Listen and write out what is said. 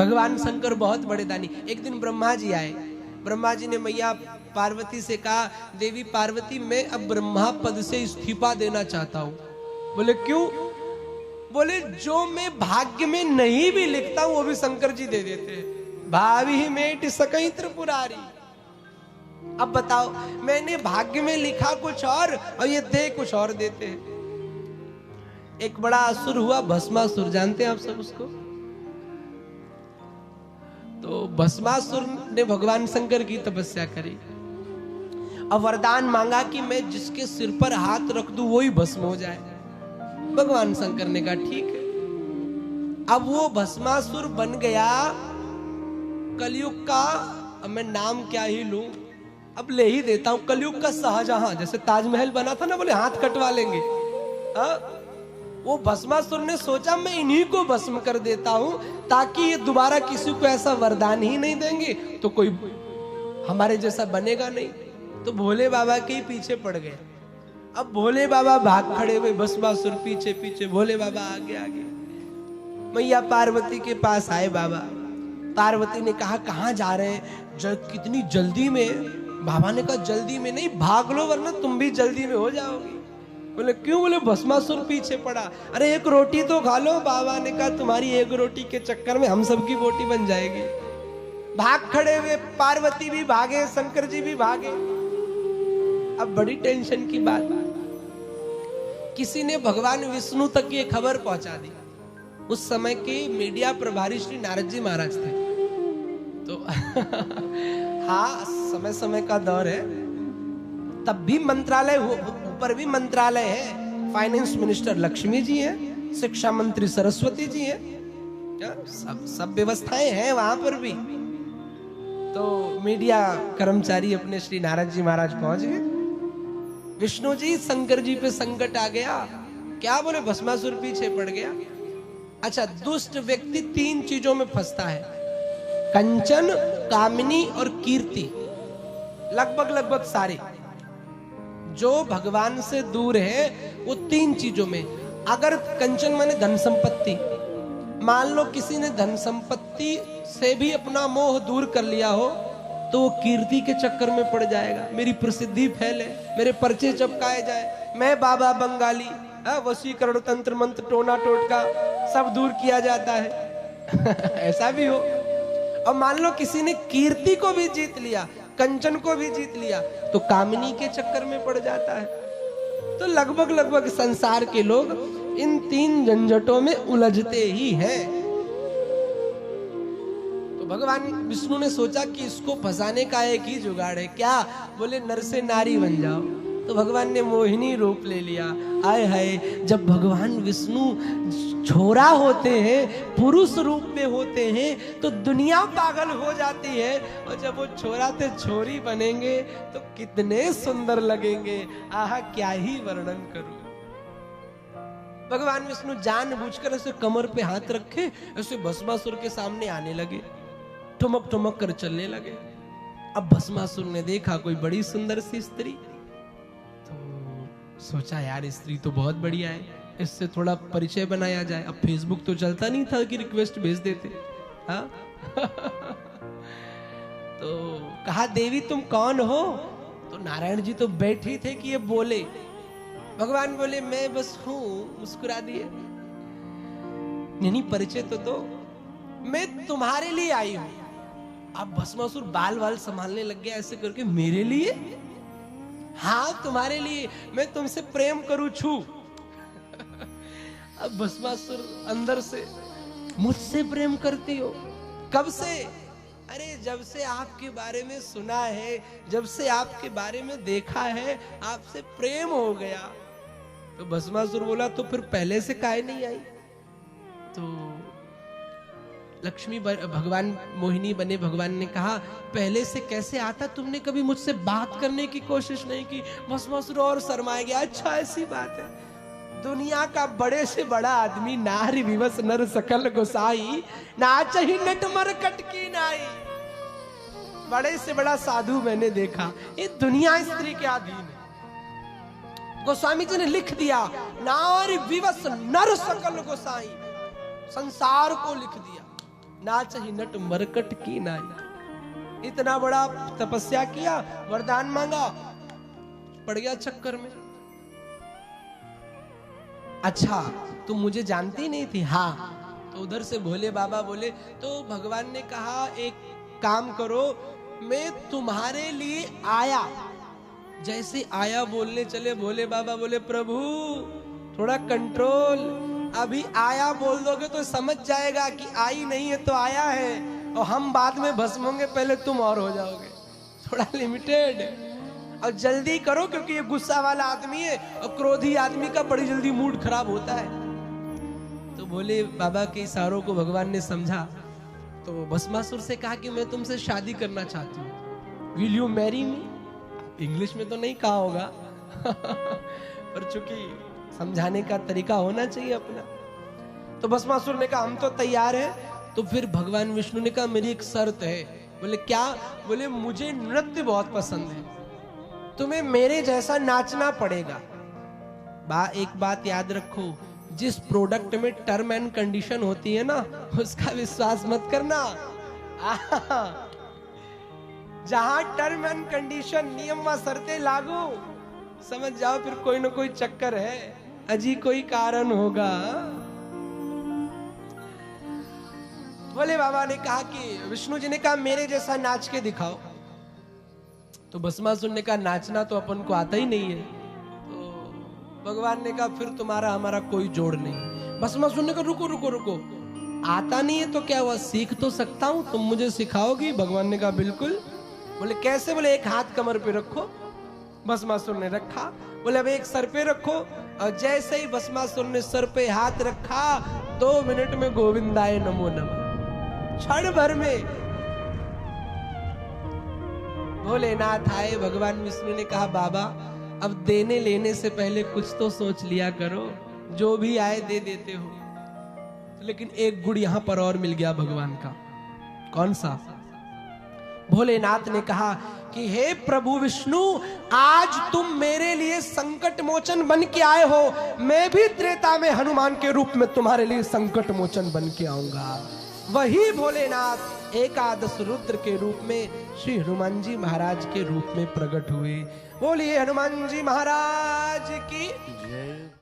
भगवान शंकर बहुत बड़े दानी। एक दिन ब्रह्मा जी आए, ब्रह्मा जी ने मैया पार्वती से कहा, देवी पार्वती मैं अब ब्रह्मा पद से इस्तीफा देना चाहता हूं। बोले क्यों? बोले जो मैं भाग्य में नहीं भी लिखता हूं वो भी शंकर जी दे देते हैं। भावी मेट सकई त्रिपुरारी। अब बताओ, मैंने भाग्य में लिखा कुछ और ये दे कुछ और देते हैं। एक बड़ा असुर हुआ भस्मासुर, जानते हैं आप सब उसको? तो भस्मासुर ने भगवान शंकर की तपस्या करी, अब वरदान मांगा कि मैं जिसके सिर पर हाथ रख दूं वो ही भस्म हो जाए। भगवान शंकर ने कहा ठीक है। अब वो भस्मासुर बन गया कलयुग का, अब मैं नाम क्या ही लूं, अब ले ही देता हूं, कलयुग का शाहजहां। जैसे ताजमहल बना था ना, बोले हाथ कटवा लेंगे। वो भस्मासुर ने सोचा मैं इन्हीं को भस्म कर देता हूं ताकि ये दोबारा किसी को ऐसा वरदान ही नहीं देंगे तो कोई हमारे जैसा बनेगा नहीं। तो भोले बाबा के ही पीछे पड़ गए। अब भोले बाबा भाग खड़े हुए, भस्मासुर पीछे पीछे, भोले बाबा आगे आगे। मैया पार्वती के पास आए बाबा। पार्वती ने कहा कहां जा रहे हैं? कितनी जल्दी में? बाबा ने कहा जल्दी में नहीं, भाग लो वरना तुम भी जल्दी में हो जाओगी। बोले क्यों? बोले भस्मासुर पीछे पड़ा। अरे एक रोटी तो खा लो। बाबा ने कहा तुम्हारी एक रोटी के चक्कर में हम सबकी बोटी बन जाएगी। भाग खड़े हुए, पार्वती भी भागे, शंकर जी भी भागे। अब बड़ी टेंशन की बात, किसी ने भगवान विष्णु तक ये खबर पहुंचा दी। उस समय के मीडिया प्रभारी श्री नारद जी महाराज थे। तो हाँ, समय समय का दौर है, तब भी मंत्रालय, ऊपर भी मंत्रालय है। फाइनेंस मिनिस्टर लक्ष्मी जी हैं, शिक्षा मंत्री सरस्वती जी हैं, सब व्यवस्थाएं हैं वहां पर भी। तो मीडिया कर्मचारी अपने श्री नारद जी महाराज पहुंच गए। विष्णु जी, शंकर जी पे संकट आ गया। क्या? बोले भस्मासुर पीछे पड़ गया। अच्छा, दुष्ट व्यक्ति तीन चीजों में फंसता है, कंचन, कामिनी और कीर्ति। लगभग सारे जो भगवान से दूर है वो तीन चीजों में। अगर कंचन माने धन संपत्ति, मान लो किसी ने धन संपत्ति से भी अपना मोह दूर कर लिया हो तो वो कीर्ति के चक्कर में पड़ जाएगा। मेरी प्रसिद्धि फैले, मेरे पर्चे चपकाए जाए, मैं बाबा बंगाली, वशीकरण, तंत्र मंत्र, टोना टोटका सब दूर किया जाता है। ऐसा भी हो। और मान लो किसी ने कीर्ति को भी जीत लिया, कंचन को भी जीत लिया, तो कामिनी के चक्कर में पड़ जाता है। तो लगभग संसार के लोग इन तीन झंझटों में उलझते ही हैं। तो भगवान विष्णु ने सोचा कि इसको फंसाने का एक ही जुगाड़ है। क्या? बोले नर से नारी बन जाओ। तो भगवान ने मोहिनी रूप ले लिया। आए हाय, जब भगवान विष्णु छोरा होते हैं, पुरुष रूप में होते हैं, तो दुनिया पागल हो जाती है। और जब वो छोरा से छोरी बनेंगे तो कितने सुंदर लगेंगे। आहा, क्या ही वर्णन करूं। भगवान विष्णु जानबूझकर ऐसे कमर पे हाथ रखे, ऐसे भस्मासुर के सामने आने लगे, ठुमक ठुमक कर चलने लगे। अब भस्मासुर ने देखा कोई बड़ी सुंदर सी स्त्री, सोचा यार स्त्री तो बहुत बढ़िया है, इससे थोड़ा परिचय बनाया जाए। अब फेसबुक तो चलता नहीं था कि रिक्वेस्ट भेज देते। हाँ? तो कहा देवी तुम कौन हो? तो नारायण जी तो बैठे थे कि ये बोले। भगवान बोले मैं बस हूं। मुस्कुरा दिए। नहीं, परिचय तो दो, मैं तुम्हारे लिए आई हूं। अब भस्मासुर बाल वाल संभालने लग गया ऐसे करके, मेरे लिए? हाँ तुम्हारे लिए, मैं तुमसे प्रेम करूं छू। अब भस्मासुर अंदर से, मुझसे प्रेम करती हो? कब से? अरे जब से आपके बारे में सुना है, जब से आपके बारे में देखा है, आपसे प्रेम हो गया। तो भस्मासुर बोला तो फिर पहले से काहे नहीं आई? तो लक्ष्मी भगवान मोहिनी बने। भगवान ने कहा पहले से कैसे आता? तुमने कभी मुझसे बात करने की कोशिश नहीं की। भस्मासुर और शर्माया गया। अच्छा ऐसी बात है। दुनिया का बड़े से बड़ा आदमी, नारी विवश नर सकल गोसाई, नाचहि नट मरकट की नाई। बड़े से बड़ा साधु मैंने देखा। ये दुनिया स्त्री के अधीन है। गोस्वामी जी ने लिख दिया, नारी विवश नर सकल गोसाई, संसार को लिख दिया। नाच ही नट मरकट की नाई। इतना बड़ा तपस्या किया, वरदान मांगा, पड़ गया चक्कर में। अच्छा तुम मुझे जानती नहीं थी? हाँ। तो उधर से भोले बाबा बोले, तो भगवान ने कहा एक काम करो, मैं तुम्हारे लिए आया। जैसे आया बोलने चले, भोले बाबा बोले, प्रभु थोड़ा कंट्रोल, अभी आया बोल दोगे तो समझ जाएगा कि आई नहीं है तो आया है, और हम बाद में भस्म होंगे, पहले तुम और हो जाओगे। थोड़ा लिमिटेड, और जल्दी करो क्योंकि ये गुस्सा वाला आदमी है, और क्रोधी आदमी का बड़ी जल्दी मूड खराब होता है। तो भोले बाबा के इशारों को भगवान ने समझा, तो भस्मासुर से कहा कि मैं तुमसे शादी करना चाहती हूँ, will you marry me? English में तो नहीं कहा होगा पर चूंकि समझाने का तरीका होना चाहिए अपना। तो भस्मासुर ने कहा हम तो तैयार हैं। तो फिर भगवान विष्णु ने कहा मेरी एक शर्त है। बोले क्या? बोले मुझे नृत्य बहुत पसंद है, तुम्हें मेरे जैसा नाचना पड़ेगा। एक बात याद रखो, जिस प्रोडक्ट में टर्म एंड कंडीशन होती है ना, उसका विश्वास मत करना। जहां टर्म एंड कंडीशन, नियम व शर्तें लागू, समझ जाओ फिर कोई ना कोई चक्कर है, अजी कोई कारण होगा। भोले बाबा ने कहा कि विष्णु जी ने कहा मेरे जैसा नाच के दिखाओ। तो भस्मासुर ने कहा नाचना तो अपन को आता ही नहीं है। तो भगवान ने कहा फिर तुम्हारा हमारा कोई जोड़ नहीं। भस्मासुर ने कहा रुको रुको रुको, आता नहीं है तो क्या हुआ, सीख तो सकता हूं, तुम मुझे सिखाओगी? भगवान ने कहा बिल्कुल। बोले कैसे? बोले एक हाथ कमर पे रखो। भस्मासुर ने रखा। बोले अब एक सर पे रखो। और जैसे ही भस्मासुर ने सर पे हाथ रखा, 2 मिनट में गोविंदाय नमो नमः, क्षण भर में भोलेनाथ आए। भगवान विष्णु ने कहा बाबा अब देने लेने से पहले कुछ तो सोच लिया करो, जो भी आए दे देते हो। लेकिन एक गुण यहां पर और मिल गया भगवान का। कौन सा? भोलेनाथ ने कहा कि हे प्रभु विष्णु, आज तुम मेरे लिए संकट मोचन बन के आए हो, मैं भी त्रेता में हनुमान के रूप में तुम्हारे लिए संकट मोचन बन के आऊंगा। वही भोलेनाथ एकादश रुद्र के रूप में श्री हनुमान जी महाराज के रूप में प्रकट हुए। बोलिए हनुमान जी महाराज की जय।